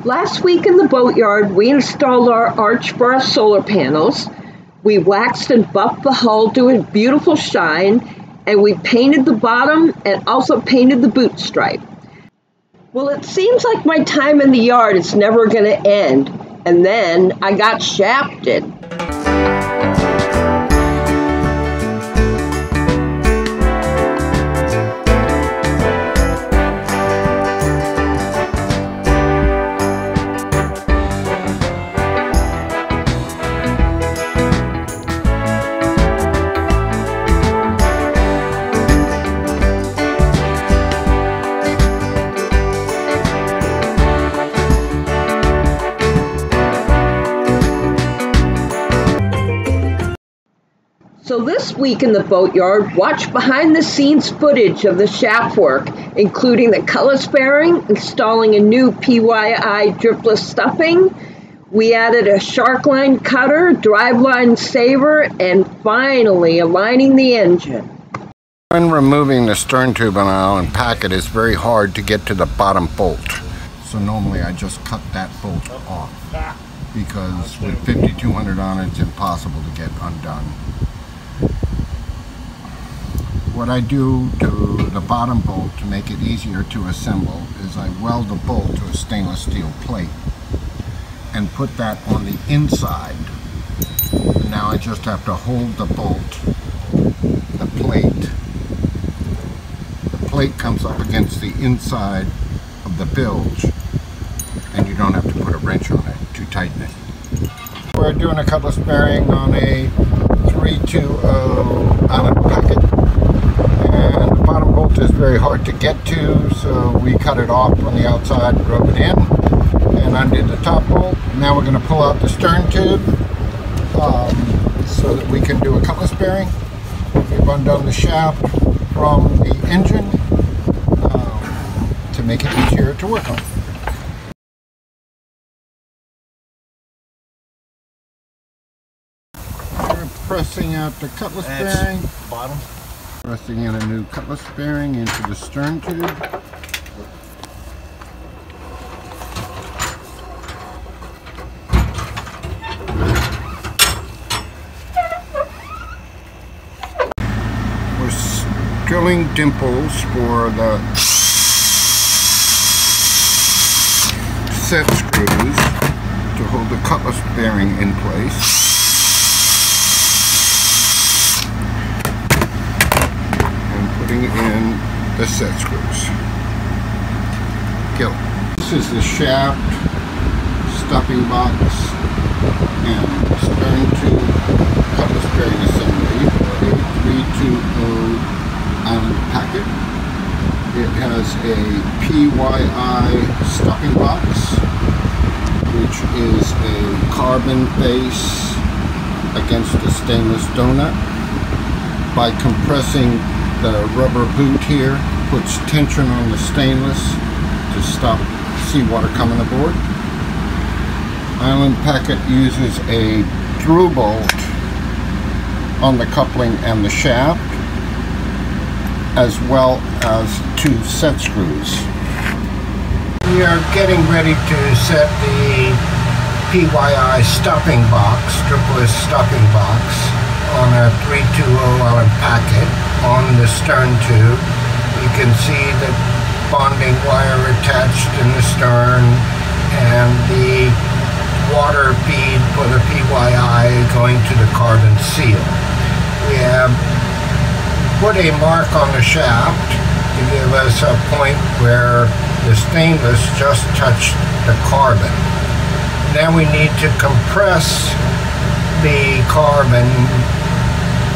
Last week in the boatyard, we installed our arch for our solar panels. We waxed and buffed the hull to a beautiful shine, and we painted the bottom and also painted the boot stripe. Well, it seems like my time in the yard is never going to end, and then I got shafted. So this week in the boatyard, watch behind-the-scenes footage of the shaft work, including the cutlass bearing, installing a new PYI Dripless stuffing. We added a shark line cutter, driveline saver, and finally aligning the engine. When removing the stern tube on an Allen packet, it's very hard to get to the bottom bolt. So normally I just cut that bolt off because with 5200 on it, it's impossible to get undone. What I do to the bottom bolt to make it easier to assemble is I weld the bolt to a stainless steel plate and put that on the inside. And now I just have to hold the bolt, the plate. The plate comes up against the inside of the bilge, and you don't have to put a wrench on it to tighten it. We're doing a cutlass bearing on a 320 Allen packet. And the bottom bolt is very hard to get to, so we cut it off on the outside and drove it in and undid the top bolt. Now we're going to pull out the stern tube so that we can do a cutlass bearing. We've undone the shaft from the engine to make it easier to work on. We're pressing out the cutlass bearing. Bottom. Pressing in a new cutlass bearing into the stern tube. We're drilling dimples for the set screws to hold the cutlass bearing in place. In the set screws. Go. This is the shaft, stuffing box, and stern tube cutlass bearing assembly for a 320 Allen packet. It has a PYI stuffing box, which is a carbon base against a stainless donut. By compressing the rubber boot here, puts tension on the stainless to stop seawater coming aboard. Allen packet uses a through bolt on the coupling and the shaft, as well as 2 set screws. We are getting ready to set the PYI stuffing box, Dripless stuffing box, on a 320 Allen packet on the stern tube. You can see the bonding wire attached in the stern and the water feed for the PYI going to the carbon seal. We have put a mark on the shaft to give us a point where the stainless just touched the carbon. Now we need to compress the carbon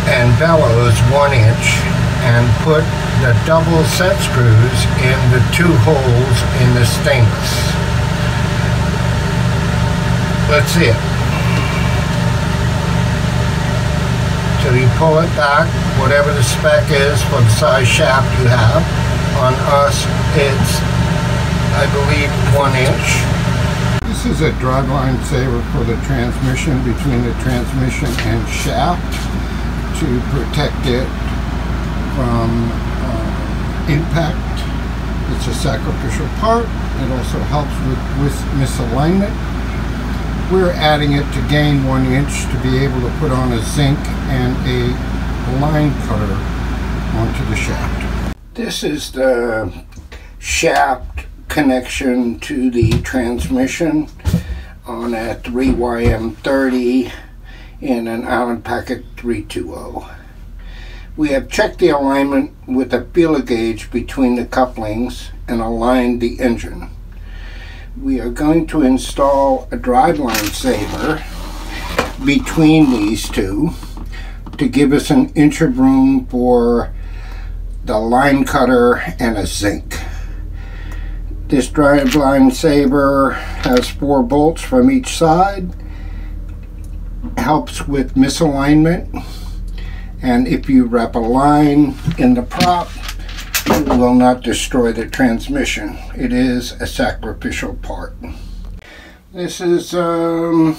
and bellows 1 inch and put the double set screws in the 2 holes in the stainless. Let's see it. So you pull it back, whatever the spec is for the size shaft you have. On us, it's, I believe, 1 inch. This is a driveline saver for the transmission, between the transmission and shaft, to protect it from impact It's a sacrificial part. It also helps with misalignment. We're adding it to gain 1 inch to be able to put on a zinc and a line cutter onto the shaft. This is the shaft connection to the transmission on a 3YM30 in an Allen packet 320. We have checked the alignment with a feeler gauge between the couplings and aligned the engine. We are going to install a driveline saver between these two to give us an inch of room for the line cutter and a zinc. This driveline saver has 4 bolts from each side, helps with misalignment, and if you wrap a line in the prop, it will not destroy the transmission. It is a sacrificial part. This is a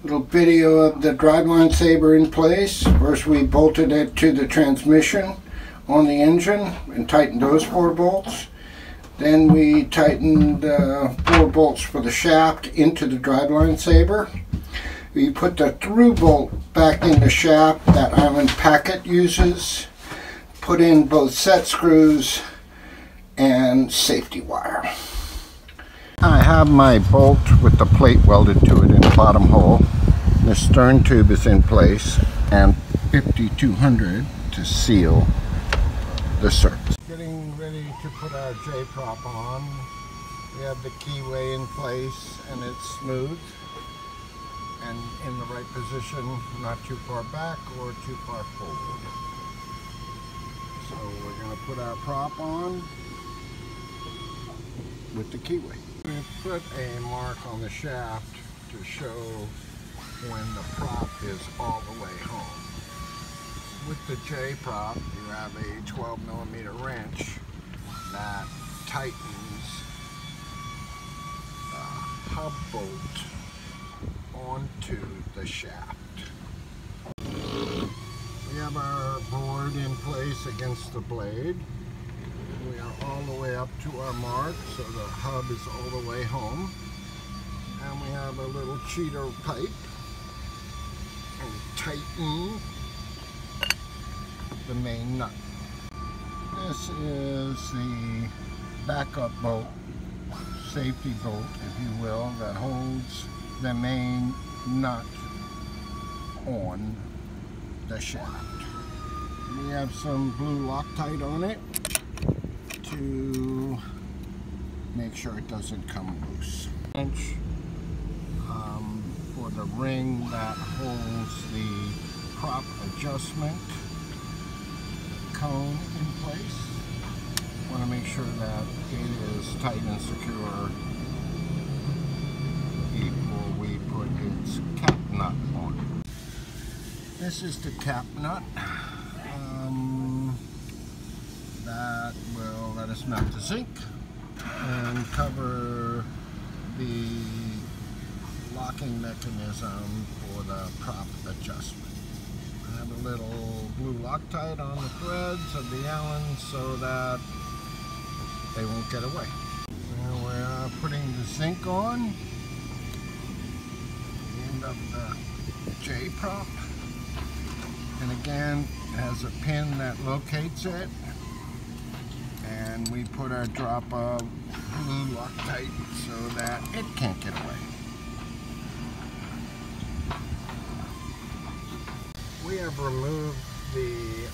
little video of the driveline saver in place. First we bolted it to the transmission on the engine and tightened those 4 bolts. Then we tightened 4 bolts for the shaft into the driveline saver. We put the through bolt back in the shaft that Allen packet uses. Put in both set screws and safety wire. I have my bolt with the plate welded to it in the bottom hole. The stern tube is in place and 5200 to seal the surface. Getting ready to put our J-prop on. We have the keyway in place and it's smooth and in the right position, not too far back or too far forward. So we're going to put our prop on with the keyway. We put a mark on the shaft to show when the prop is all the way home. With the J-prop, you have a 12mm wrench that tightens the hub bolt onto the shaft. We have our board in place against the blade. We are all the way up to our mark, so the hub is all the way home. And we have a little cheater pipe and tighten the main nut. This is the backup bolt, safety bolt if you will, that holds the main nut on the shaft. We have some blue Loctite on it to make sure it doesn't come loose. Inch for the ring that holds the prop adjustment cone in place. Want to make sure that it is tight and secure before we put its cap nut on. This is the cap nut that will let us mount the zinc and cover the locking mechanism for the prop adjustment. I have a little blue Loctite on the threads of the Allen so that they won't get away. Now we're putting the zinc on the end of the J-prop, and again it has a pin that locates it, and we put our drop of blue Loctite so that it can't get away. We have removed the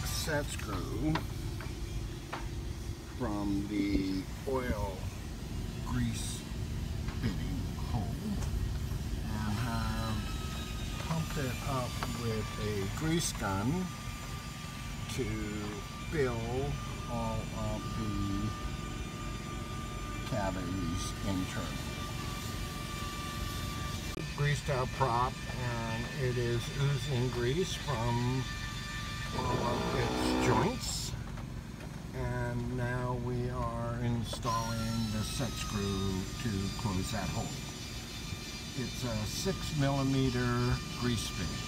set screw from the oil grease fitting hole and have pumped it up with a grease gun to fill all of the cavities internally. Greased our prop and it is oozing grease from all of its joints, and now we are installing the set screw to close that hole. It's a 6mm grease fitting.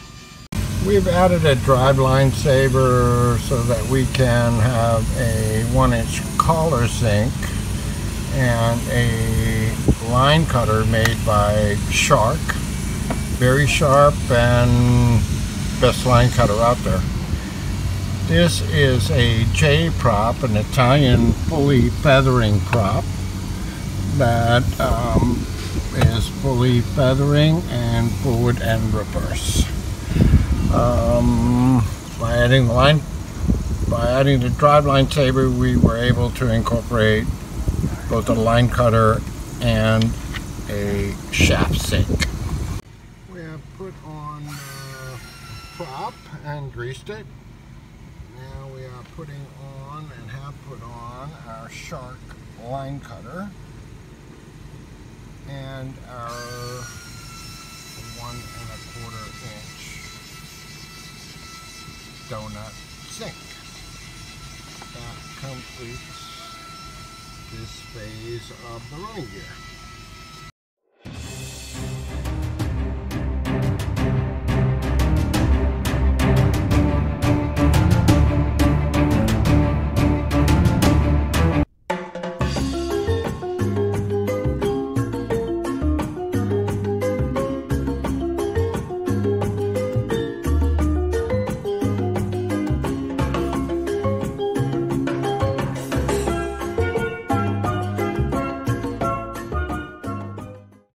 We've added a driveline saver so that we can have a 1-inch collar zinc and a line cutter made by Shark. Very sharp and best line cutter out there. This is a J prop, an Italian fully feathering prop that is fully feathering and forward and reverse. By adding the driveline saver, we were able to incorporate both a line cutter and a shaft sink. We have put on the prop and greased it. Now we are putting on and have put on our Shark line cutter and our 1¼ inch donut sink. That completes this phase of the running gear.